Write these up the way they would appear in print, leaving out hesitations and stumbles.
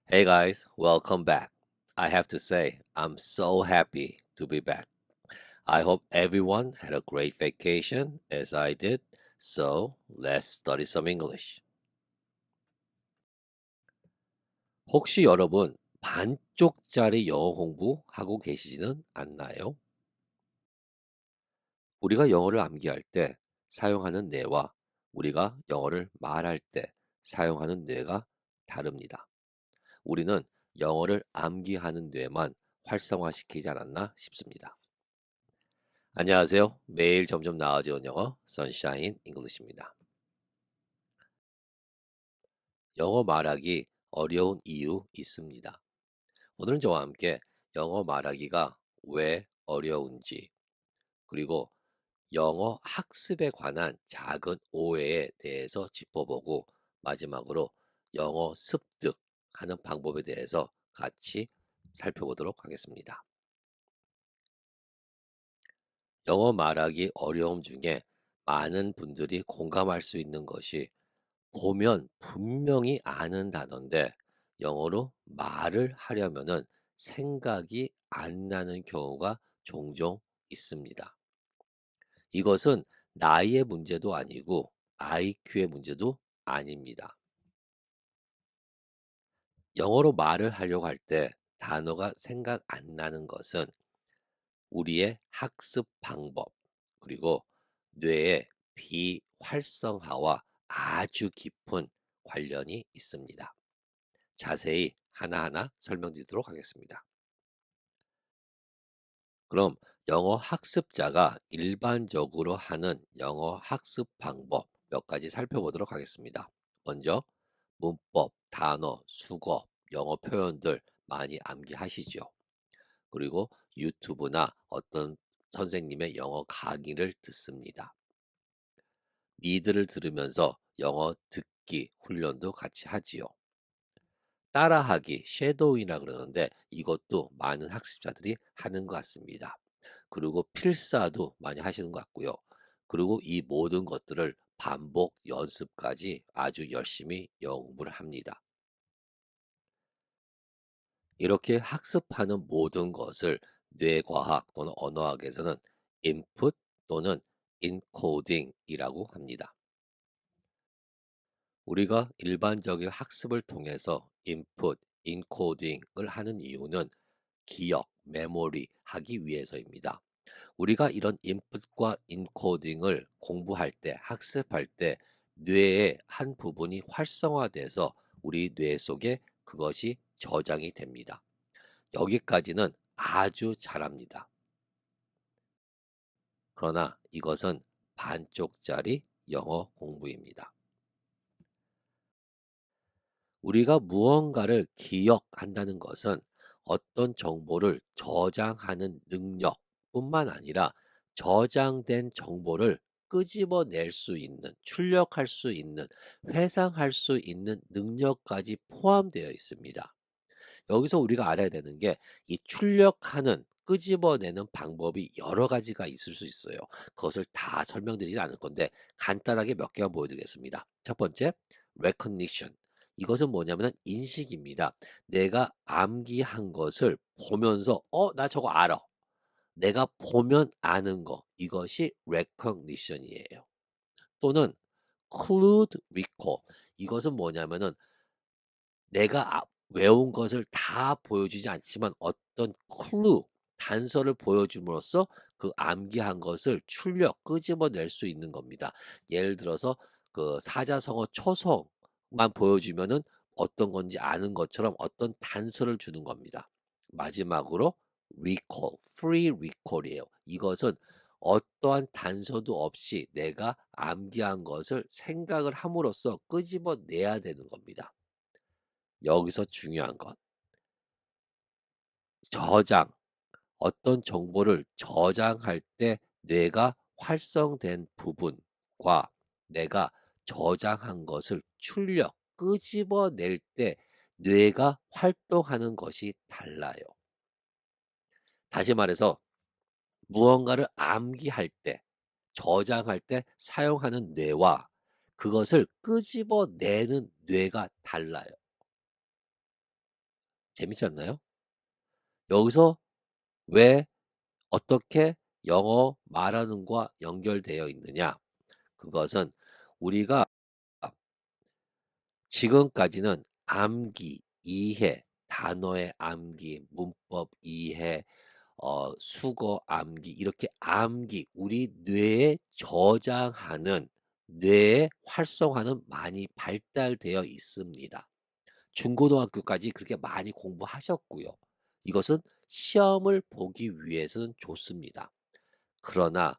Hey guys, welcome back. I have to say, I'm so happy to be back. I hope everyone had a great vacation as I did. So let's study some English. 혹시 여러분 반쪽짜리 영어 공부하고 계시지는 않나요? 우리가 영어를 암기할 때 사용하는 뇌와 우리가 영어를 말할 때 사용하는 뇌가 다릅니다. 우리는 영어를 암기하는 뇌만 활성화시키지 않았나 싶습니다. 안녕하세요. 매일 점점 나아지는 영어 선샤인 잉글리시입니다. 영어 말하기 어려운 이유 있습니다. 오늘은 저와 함께 영어 말하기가 왜 어려운지 그리고 영어 학습에 관한 작은 오해에 대해서 짚어보고 마지막으로 영어 습득하는 방법에 대해서 같이 살펴보도록 하겠습니다. 영어 말하기 어려움 중에 많은 분들이 공감할 수 있는 것이 보면 분명히 아는 단어인데 영어로 말을 하려면은 생각이 안 나는 경우가 종종 있습니다. 이것은 나이의 문제도 아니고 IQ의 문제도 아닙니다. 영어로 말을 하려고 할 때 단어가 생각 안 나는 것은 우리의 학습 방법 그리고 뇌의 비활성화와 아주 깊은 관련이 있습니다. 자세히 하나하나 설명드리도록 하겠습니다. 그럼 영어 학습자가 일반적으로 하는 영어 학습 방법 몇 가지 살펴보도록 하겠습니다. 먼저 문법, 단어, 수거, 영어 표현들 많이 암기하시죠. 그리고 유튜브나 어떤 선생님의 영어 강의를 듣습니다. 니들을 들으면서 영어 듣기 훈련도 같이 하지요. 따라하기, 쉐도우이라 그러는데 이것도 많은 학습자들이 하는 것 같습니다. 그리고 필사도 많이 하시는 것 같고요. 그리고 이 모든 것들을 반복 연습까지 아주 열심히 연구를 합니다. 이렇게 학습하는 모든 것을 뇌과학 또는 언어학에서는 input 또는 encoding이라고 합니다. 우리가 일반적인 학습을 통해서 input, encoding을 하는 이유는 기억, 메모리 하기 위해서입니다. 우리가 이런 input과 encoding을 공부할 때, 학습할 때 뇌의 한 부분이 활성화돼서 우리 뇌 속에 그것이 저장이 됩니다. 여기까지는 아주 잘합니다. 그러나 이것은 반쪽짜리 영어 공부입니다. 우리가 무언가를 기억한다는 것은 어떤 정보를 저장하는 능력뿐만 아니라 저장된 정보를 끄집어낼 수 있는, 출력할 수 있는, 회상할 수 있는 능력까지 포함되어 있습니다. 여기서 우리가 알아야 되는 게 이 출력하는 끄집어내는 방법이 여러 가지가 있을 수 있어요. 그것을 다 설명드리지 않을 건데 간단하게 몇 개만 보여드리겠습니다. 첫 번째, recognition. 이것은 뭐냐면 인식입니다. 내가 암기한 것을 보면서 나 저거 알아. 내가 보면 아는 거. 이것이 recognition이에요. 또는 clue recall. 이것은 뭐냐면은 내가 외운 것을 다 보여주지 않지만 어떤 클루, 단서를 보여줌으로써 그 암기한 것을 출력, 끄집어낼 수 있는 겁니다. 예를 들어서 그 사자성어 초성만 보여주면은 어떤 건지 아는 것처럼 어떤 단서를 주는 겁니다. 마지막으로 recall, free recall이에요. 이것은 어떠한 단서도 없이 내가 암기한 것을 생각을 함으로써 끄집어내야 되는 겁니다. 여기서 중요한 건 저장. 어떤 정보를 저장할 때 뇌가 활성된 부분과 내가 저장한 것을 출력, 끄집어낼 때 뇌가 활동하는 것이 달라요. 다시 말해서 무언가를 암기할 때, 저장할 때 사용하는 뇌와 그것을 끄집어내는 뇌가 달라요. 재밌지 않나요? 여기서 왜 어떻게 영어 말하는 것과 연결되어 있느냐? 그것은 우리가 지금까지는 암기, 이해, 단어의 암기, 문법 이해, 수거 암기, 이렇게 암기, 우리 뇌에 저장하는 뇌의 활성화는 많이 발달되어 있습니다. 중고등학교까지 그렇게 많이 공부하셨고요. 이것은 시험을 보기 위해서는 좋습니다. 그러나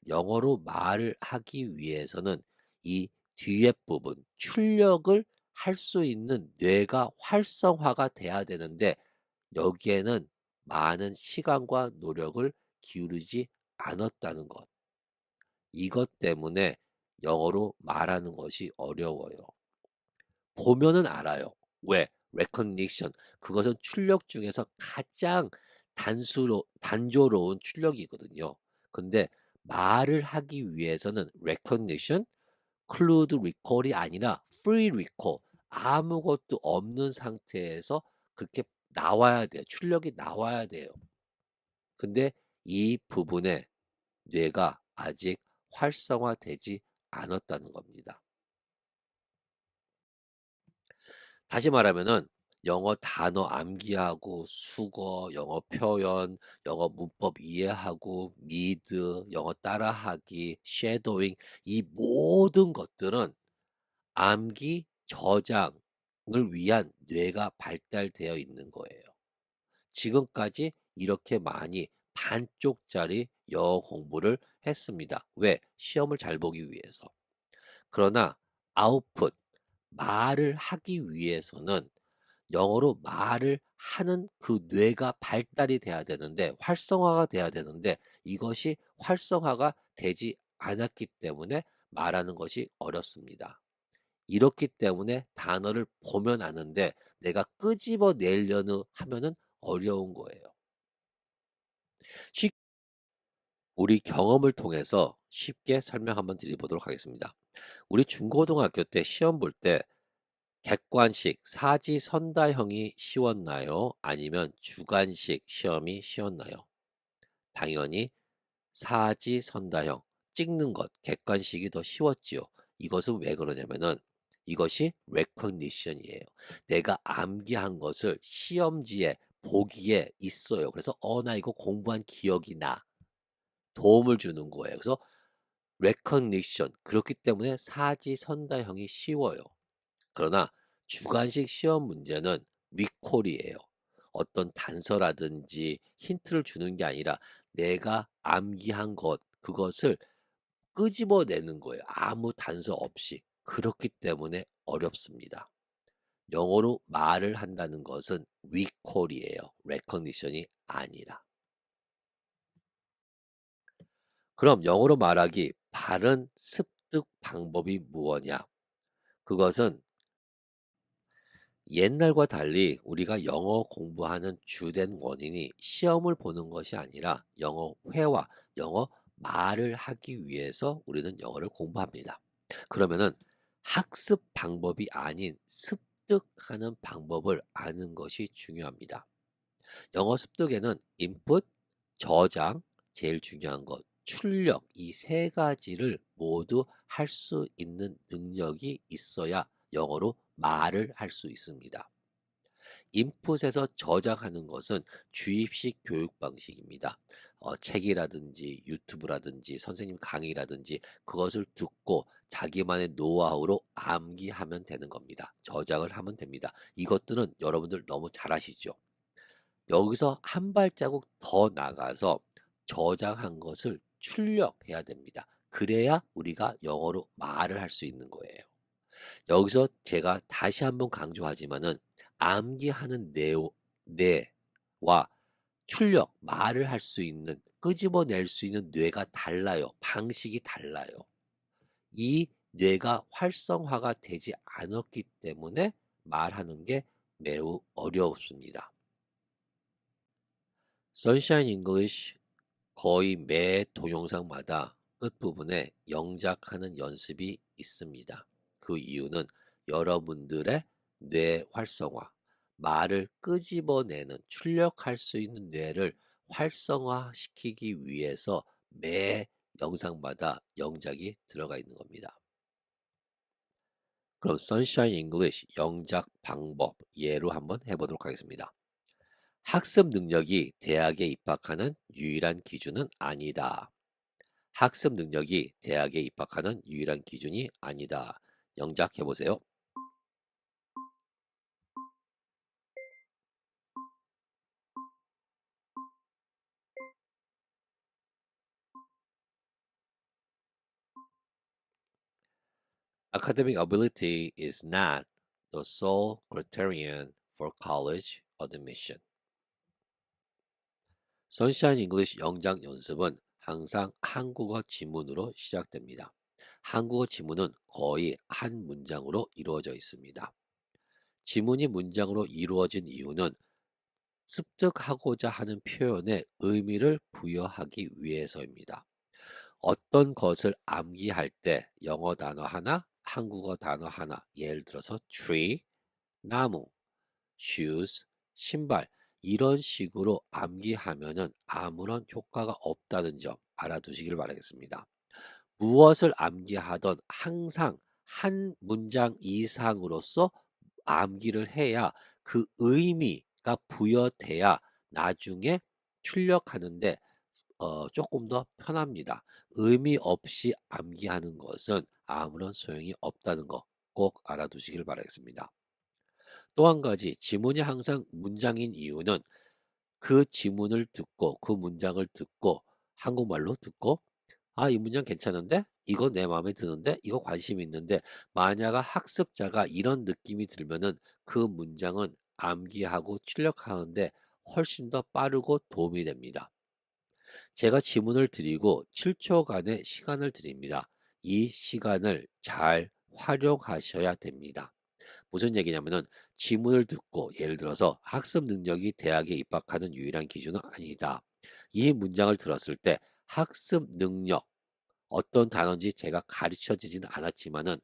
영어로 말을 하기 위해서는 이 뒤에 부분, 출력을 할 수 있는 뇌가 활성화가 돼야 되는데 여기에는 많은 시간과 노력을 기울이지 않았다는 것. 이것 때문에 영어로 말하는 것이 어려워요. 보면은 알아요. 왜? recognition. 그것은 출력 중에서 가장 단조로운 출력이거든요. 근데 말을 하기 위해서는 recognition, include recall이 아니라 free recall. 아무것도 없는 상태에서 그렇게 나와야 돼요. 출력이 나와야 돼요. 근데 이 부분에 뇌가 아직 활성화되지 않았다는 겁니다. 다시 말하면은 영어 단어 암기하고 수거, 영어 표현, 영어 문법 이해하고 미드, 영어 따라하기, 쉐도잉, 이 모든 것들은 암기, 저장을 위한 뇌가 발달되어 있는 거예요. 지금까지 이렇게 많이 반쪽짜리 영어 공부를 했습니다. 왜? 시험을 잘 보기 위해서. 그러나 아웃풋, 말을 하기 위해서는 영어로 말을 하는 그 뇌가 발달이 돼야 되는데 활성화가 돼야 되는데 이것이 활성화가 되지 않았기 때문에 말하는 것이 어렵습니다. 이렇기 때문에 단어를 보면 아는데 내가 끄집어내려는 하면은 어려운 거예요. 우리 경험을 통해서 쉽게 설명 한번 드려보도록 하겠습니다. 우리 중고등학교 때 시험 볼 때 객관식 사지선다형이 쉬웠나요? 아니면 주관식 시험이 쉬웠나요? 당연히 사지선다형, 찍는 것, 객관식이 더 쉬웠지요. 이것은 왜 그러냐면은 이것이 recognition이에요. 내가 암기한 것을 시험지에 보기에 있어요. 그래서 나 이거 공부한 기억이 나. 도움을 주는 거예요. 그래서 recognition. 그렇기 때문에 사지선다형이 쉬워요. 그러나 주관식 시험 문제는 리콜이에요. 어떤 단서라든지 힌트를 주는 게 아니라 내가 암기한 그것을 끄집어내는 거예요. 아무 단서 없이. 그렇기 때문에 어렵습니다. 영어로 말을 한다는 것은 리콜이에요. recognition이 아니라. 그럼 영어로 말하기 바른 습득 방법이 무엇이냐? 그것은 옛날과 달리 우리가 영어 공부하는 주된 원인이 시험을 보는 것이 아니라 영어 회화, 영어 말을 하기 위해서 우리는 영어를 공부합니다. 그러면은 학습 방법이 아닌 습득하는 방법을 아는 것이 중요합니다. 영어 습득에는 인풋, 저장, 제일 중요한 것, 출력, 이 세 가지를 모두 할 수 있는 능력이 있어야 영어로 말을 할 수 있습니다. 인풋에서 저장하는 것은 주입식 교육 방식입니다. 책이라든지 유튜브라든지 선생님 강의라든지 그것을 듣고 자기만의 노하우로 암기하면 되는 겁니다. 저장을 하면 됩니다. 이것들은 여러분들 너무 잘 아시죠? 여기서 한 발자국 더 나가서 저장한 것을 출력해야 됩니다. 그래야 우리가 영어로 말을 할 수 있는 거예요. 여기서 제가 다시 한번 강조하지만은 암기하는 뇌와 출력, 말을 할 수 있는, 끄집어낼 수 있는 뇌가 달라요. 방식이 달라요. 이 뇌가 활성화가 되지 않았기 때문에 말하는 게 매우 어렵습니다. Sunshine English 거의 매 동영상마다 끝부분에 영작하는 연습이 있습니다. 그 이유는 여러분들의 뇌 활성화, 말을 끄집어내는 출력할 수 있는 뇌를 활성화시키기 위해서 매 영상마다 영작이 들어가 있는 겁니다. 그럼 Sunshine English 영작 방법 예로 한번 해보도록 하겠습니다. 학습 능력이 대학에 입학하는 유일한 기준은 아니다. 학습 능력이 대학에 입학하는 유일한 기준이 아니다. 영작해 보세요. Academic ability is not the sole criterion for college admission. 선샤인 잉글리시 영작 연습은 항상 한국어 지문으로 시작됩니다. 한국어 지문은 거의 한 문장으로 이루어져 있습니다. 지문이 문장으로 이루어진 이유는 습득하고자 하는 표현에 의미를 부여하기 위해서입니다. 어떤 것을 암기할 때 영어 단어 하나, 한국어 단어 하나, 예를 들어서 tree, 나무, shoes, 신발 이런 식으로 암기하면은 아무런 효과가 없다는 점 알아두시길 바라겠습니다. 무엇을 암기하던 항상 한 문장 이상으로서 암기를 해야 그 의미가 부여돼야 나중에 출력하는데 조금 더 편합니다. 의미 없이 암기하는 것은 아무런 소용이 없다는 거 꼭 알아두시길 바라겠습니다. 또 한 가지 지문이 항상 문장인 이유는 그 지문을 듣고 그 문장을 듣고 한국말로 듣고 아, 이 문장 괜찮은데? 이거 내 마음에 드는데? 이거 관심 있는데? 만약 학습자가 이런 느낌이 들면은 그 문장은 암기하고 출력하는데 훨씬 더 빠르고 도움이 됩니다. 제가 지문을 드리고 7초간의 시간을 드립니다. 이 시간을 잘 활용하셔야 됩니다. 무슨 얘기냐면은 지문을 듣고 예를 들어서 학습 능력이 대학에 입학하는 유일한 기준은 아니다. 이 문장을 들었을 때 학습 능력 어떤 단어인지 제가 가르쳐 주지는 않았지만은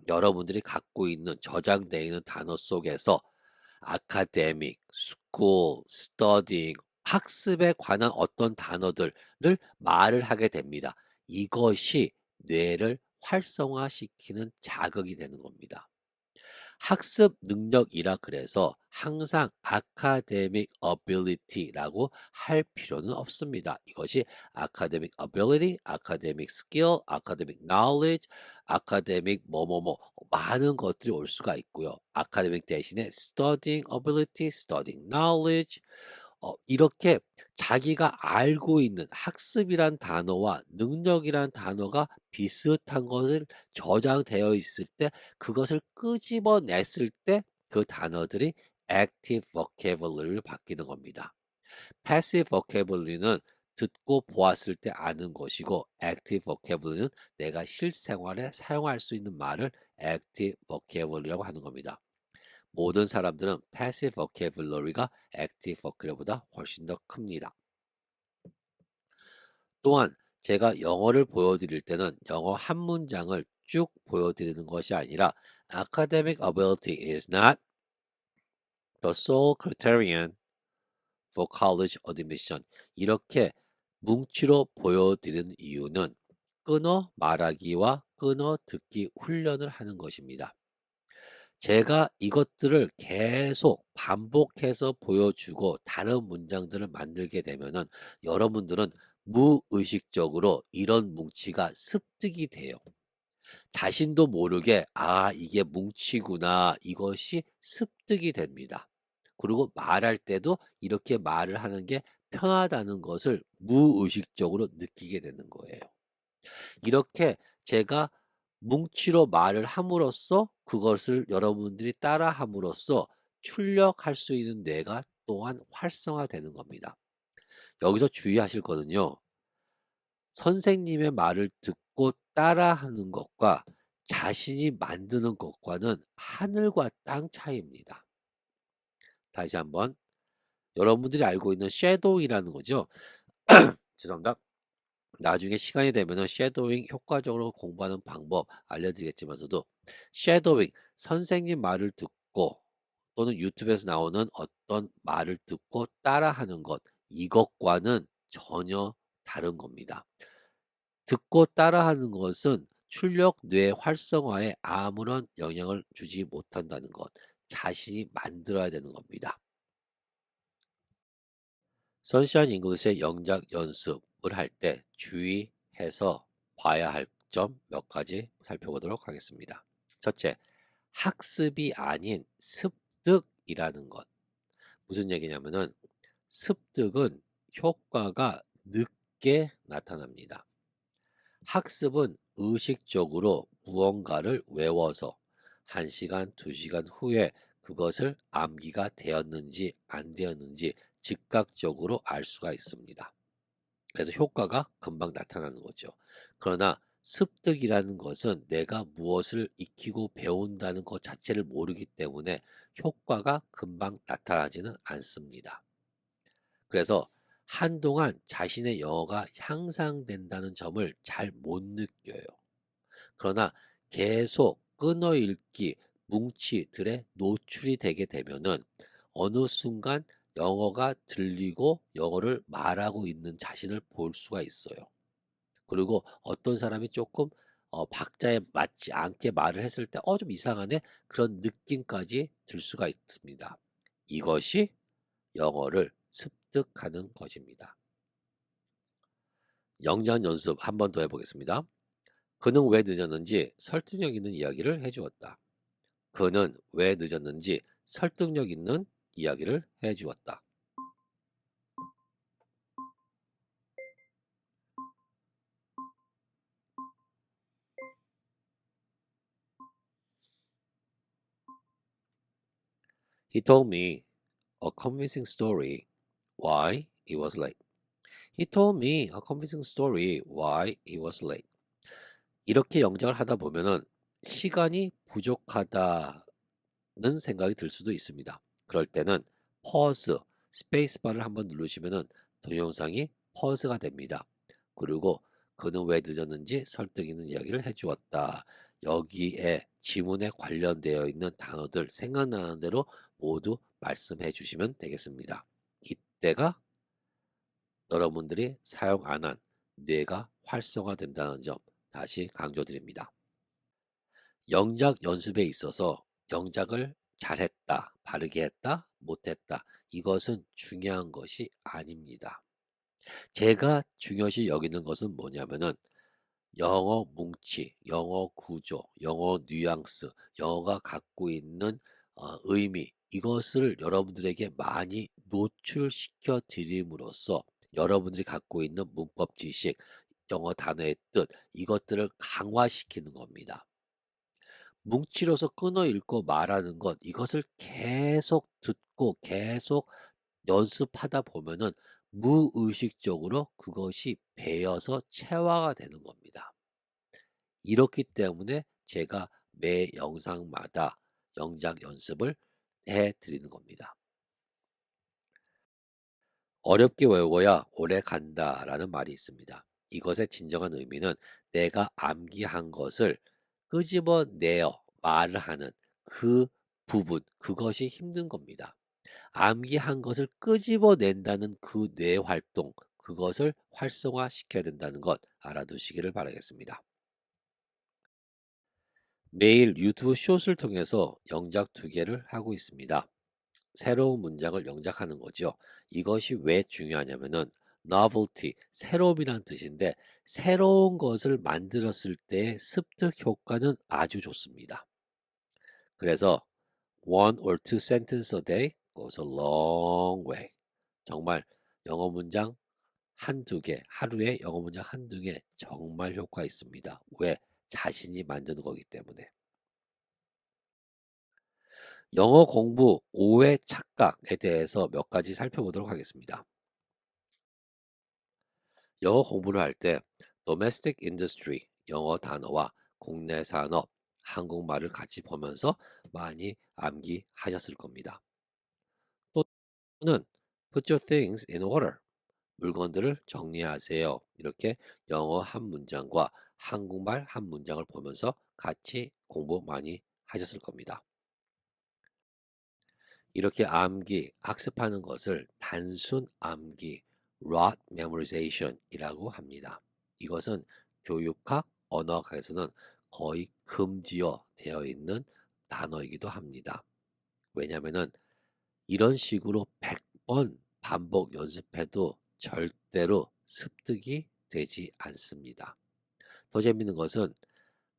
여러분들이 갖고 있는 저장되어 있는 단어 속에서 academic, school, studying, 학습에 관한 어떤 단어들을 말을 하게 됩니다. 이것이 뇌를 활성화시키는 자극이 되는 겁니다. 학습 능력이라 그래서 항상 academic ability라고 할 필요는 없습니다. 이것이 academic ability, academic skill, academic knowledge, academic 뭐뭐뭐 많은 것들이 올 수가 있고요. academic 대신에 studying ability, studying knowledge 이렇게 자기가 알고 있는 학습이란 단어와 능력이란 단어가 비슷한 것을 저장되어 있을 때 그것을 끄집어냈을 때 그 단어들이 active vocabulary로 바뀌는 겁니다. passive vocabulary는 듣고 보았을 때 아는 것이고 active vocabulary는 내가 실생활에 사용할 수 있는 말을 active vocabulary라고 하는 겁니다. 모든 사람들은 passive vocabulary가 active vocabulary보다 훨씬 더 큽니다. 또한 제가 영어를 보여드릴 때는 영어 한 문장을 쭉 보여드리는 것이 아니라 academic ability is not the sole criterion for college admission 이렇게 뭉치로 보여드리는 이유는 끊어 말하기와 끊어 듣기 훈련을 하는 것입니다. 제가 이것들을 계속 반복해서 보여주고 다른 문장들을 만들게 되면은 여러분들은 무의식적으로 이런 뭉치가 습득이 돼요. 자신도 모르게 아, 이게 뭉치구나. 이것이 습득이 됩니다. 그리고 말할 때도 이렇게 말을 하는 게 편하다는 것을 무의식적으로 느끼게 되는 거예요. 이렇게 제가 뭉치로 말을 함으로써 그것을 여러분들이 따라 함으로써 출력할 수 있는 뇌가 또한 활성화되는 겁니다. 여기서 주의하실 거는요. 선생님의 말을 듣고 따라하는 것과 자신이 만드는 것과는 하늘과 땅 차이입니다. 다시 한번 여러분들이 알고 있는 섀도우이라는 거죠. 죄송합니다. 나중에 시간이 되면은 섀도잉 효과적으로 공부하는 방법 알려드리겠지만서도 섀도잉 선생님 말을 듣고 또는 유튜브에서 나오는 어떤 말을 듣고 따라하는 것, 이것과는 전혀 다른 겁니다. 듣고 따라하는 것은 출력 뇌 활성화에 아무런 영향을 주지 못한다는 것, 자신이 만들어야 되는 겁니다. 선샤인 잉글리시의 영작 연습을 할 때 주의해서 봐야 할 점 몇 가지 살펴보도록 하겠습니다. 첫째, 학습이 아닌 습득이라는 것. 무슨 얘기냐면은 습득은 효과가 늦게 나타납니다. 학습은 의식적으로 무언가를 외워서 1시간, 2시간 후에 그것을 암기가 되었는지 안 되었는지 즉각적으로 알 수가 있습니다. 그래서 효과가 금방 나타나는 거죠. 그러나 습득이라는 것은 내가 무엇을 익히고 배운다는 것 자체를 모르기 때문에 효과가 금방 나타나지는 않습니다. 그래서 한동안 자신의 영어가 향상된다는 점을 잘 못 느껴요. 그러나 계속 끊어읽기, 뭉치들에 노출이 되게 되면은 어느 순간 영어가 들리고 영어를 말하고 있는 자신을 볼 수가 있어요. 그리고 어떤 사람이 조금 박자에 맞지 않게 말을 했을 때 좀 이상하네? 그런 느낌까지 들 수가 있습니다. 이것이 영어를 습득하는 것입니다. 영전 연습 한 번 더 해보겠습니다. 그는 왜 늦었는지 설득력 있는 이야기를 해주었다. 그는 왜 늦었는지 설득력 있는 이야기를 해주었다. He told me a convincing story why he was late. He told me a convincing story why he was late. 이렇게 영작을 하다 보면은 시간이 부족하다는 생각이 들 수도 있습니다. 그럴 때는 pause, 스페이스바를 한번 누르시면은 동영상이 pause가 됩니다. 그리고 그는 왜 늦었는지 설득 있는 이야기를 해주었다. 여기에 지문에 관련되어 있는 단어들 생각나는 대로 모두 말씀해 주시면 되겠습니다. 이때가 여러분들이 사용 안 한 뇌가 활성화된다는 점 다시 강조드립니다. 영작 연습에 있어서 영작을 잘했다, 바르게 했다, 못했다. 이것은 중요한 것이 아닙니다. 제가 중요시 여기는 것은 뭐냐면은 영어 뭉치, 영어 구조, 영어 뉘앙스, 영어가 갖고 있는 의미, 이것을 여러분들에게 많이 노출시켜 드림으로써 여러분들이 갖고 있는 문법 지식, 영어 단어의 뜻, 이것들을 강화시키는 겁니다. 뭉치로서 끊어 읽고 말하는 것, 이것을 계속 듣고 계속 연습하다 보면은 무의식적으로 그것이 배어서 체화가 되는 겁니다. 이렇기 때문에 제가 매 영상마다 영작 연습을 해 드리는 겁니다. 어렵게 외워야 오래 간다라는 말이 있습니다. 이것의 진정한 의미는 내가 암기한 것을 끄집어내어 말을 하는 그 부분, 그것이 힘든 겁니다. 암기한 것을 끄집어낸다는 그 뇌 활동, 그것을 활성화시켜야 된다는 것 알아두시기를 바라겠습니다. 매일 유튜브 숏을 통해서 영작 2개를 하고 있습니다. 새로운 문장을 영작하는 거죠. 이것이 왜 중요하냐면은 novelty, 새로움이란 뜻인데 새로운 것을 만들었을 때의 습득 효과는 아주 좋습니다. 그래서 one or two sentences a day goes a long way. 정말 영어 문장 한두 개, 하루에 영어 문장 한두 개 정말 효과 있습니다. 왜? 자신이 만드는 거기 때문에. 영어 공부 오해 착각에 대해서 몇 가지 살펴보도록 하겠습니다. 영어 공부를 할 때 domestic industry, 영어 단어와 국내 산업, 한국말을 같이 보면서 많이 암기하셨을 겁니다. 또는 put your things in order, 물건들을 정리하세요. 이렇게 영어 한 문장과 한국말 한 문장을 보면서 같이 공부 많이 하셨을 겁니다. 이렇게 암기, 학습하는 것을 단순 암기, rote memorization이라고 합니다. 이것은 교육학, 언어학에서는 거의 금지어 되어 있는 단어이기도 합니다. 왜냐하면 이런 식으로 100번 반복 연습해도 절대로 습득이 되지 않습니다. 더 재밌는 것은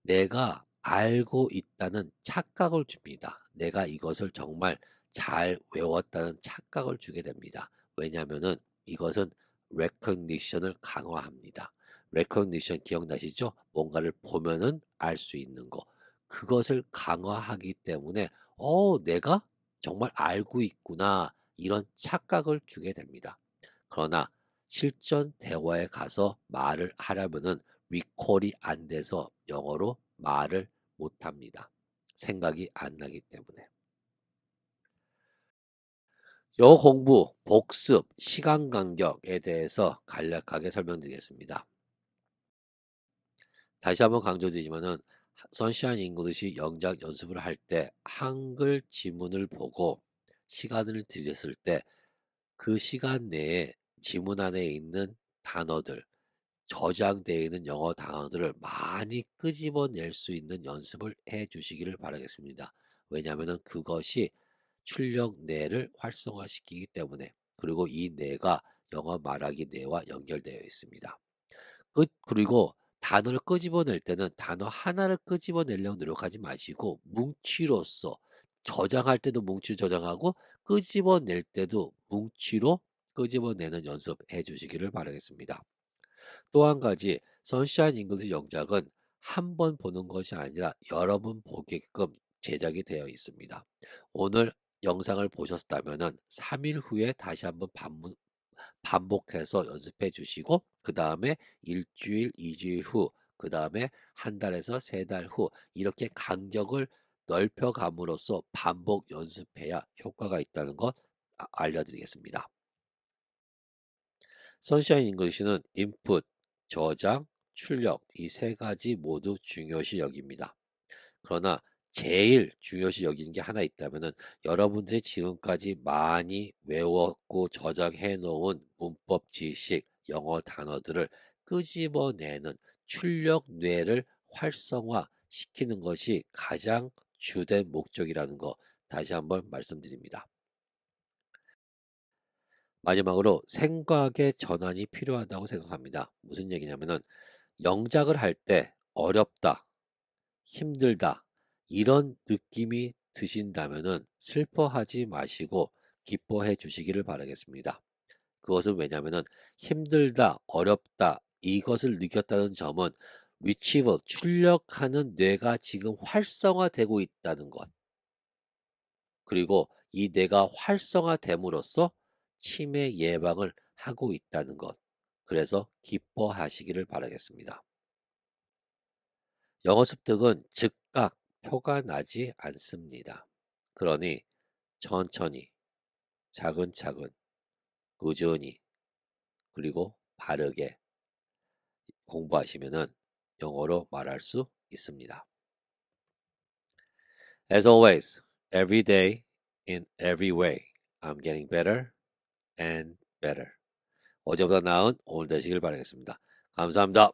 내가 알고 있다는 착각을 줍니다. 내가 이것을 정말 잘 외웠다는 착각을 주게 됩니다. 왜냐하면은 이것은 recognition을 강화합니다. recognition 기억나시죠? 뭔가를 보면은 알 수 있는 거. 그것을 강화하기 때문에 내가 정말 알고 있구나. 이런 착각을 주게 됩니다. 그러나 실전 대화에 가서 말을 하려면은 리콜이 안 돼서 영어로 말을 못 합니다. 생각이 안 나기 때문에. 영어 공부, 복습, 시간 간격에 대해서 간략하게 설명드리겠습니다. 다시 한번 강조드리지만은 선샤인 잉글리시 영작 연습을 할 때 한글 지문을 보고 시간을 들였을 때 그 시간 내에 지문 안에 있는 단어들, 저장되어 있는 영어 단어들을 많이 끄집어낼 수 있는 연습을 해 주시기를 바라겠습니다. 왜냐하면 그것이 출력 뇌를 활성화시키기 때문에, 그리고 이 뇌가 영어 말하기 뇌와 연결되어 있습니다. 그리고 단어를 끄집어낼 때는 단어 하나를 끄집어내려고 노력하지 마시고 뭉치로서 저장할 때도 뭉치로 저장하고 끄집어낼 때도 뭉치로 끄집어내는 연습해 주시기를 바라겠습니다. 또 한 가지 선샤인 잉글리시 영작은 한 번 보는 것이 아니라 여러 번 보게끔 제작이 되어 있습니다. 오늘 영상을 보셨다면 3일 후에 다시 한번 반복해서 연습해 주시고 그 다음에 일주일, 2주일 후, 그 다음에 한 달에서 3달 후 이렇게 간격을 넓혀감으로써 반복 연습해야 효과가 있다는 것 알려드리겠습니다. 선샤인 잉글리시는 인풋, 저장, 출력 이 세 가지 모두 중요시 여깁니다. 그러나 제일 중요시 여기는 게 하나 있다면은 여러분들이 지금까지 많이 외웠고 저장해 놓은 문법 지식, 영어 단어들을 끄집어내는 출력 뇌를 활성화 시키는 것이 가장 주된 목적이라는 거 다시 한번 말씀드립니다. 마지막으로 생각의 전환이 필요하다고 생각합니다. 무슨 얘기냐면은 영작을 할 때 어렵다, 힘들다 이런 느낌이 드신다면은 슬퍼하지 마시고 기뻐해 주시기를 바라겠습니다. 그것은 왜냐하면은 힘들다, 어렵다 이것을 느꼈다는 점은 retrieval 출력하는 뇌가 지금 활성화되고 있다는 것. 그리고 이 뇌가 활성화됨으로써 치매 예방을 하고 있다는 것. 그래서 기뻐하시기를 바라겠습니다. 영어 습득은 즉각 표가 나지 않습니다. 그러니 천천히, 차근차근, 꾸준히, 그리고 바르게 공부하시면은 영어로 말할 수 있습니다. As always, every day, in every way, I'm getting better and better. 어제보다 나은 오늘 되시길 바라겠습니다. 감사합니다.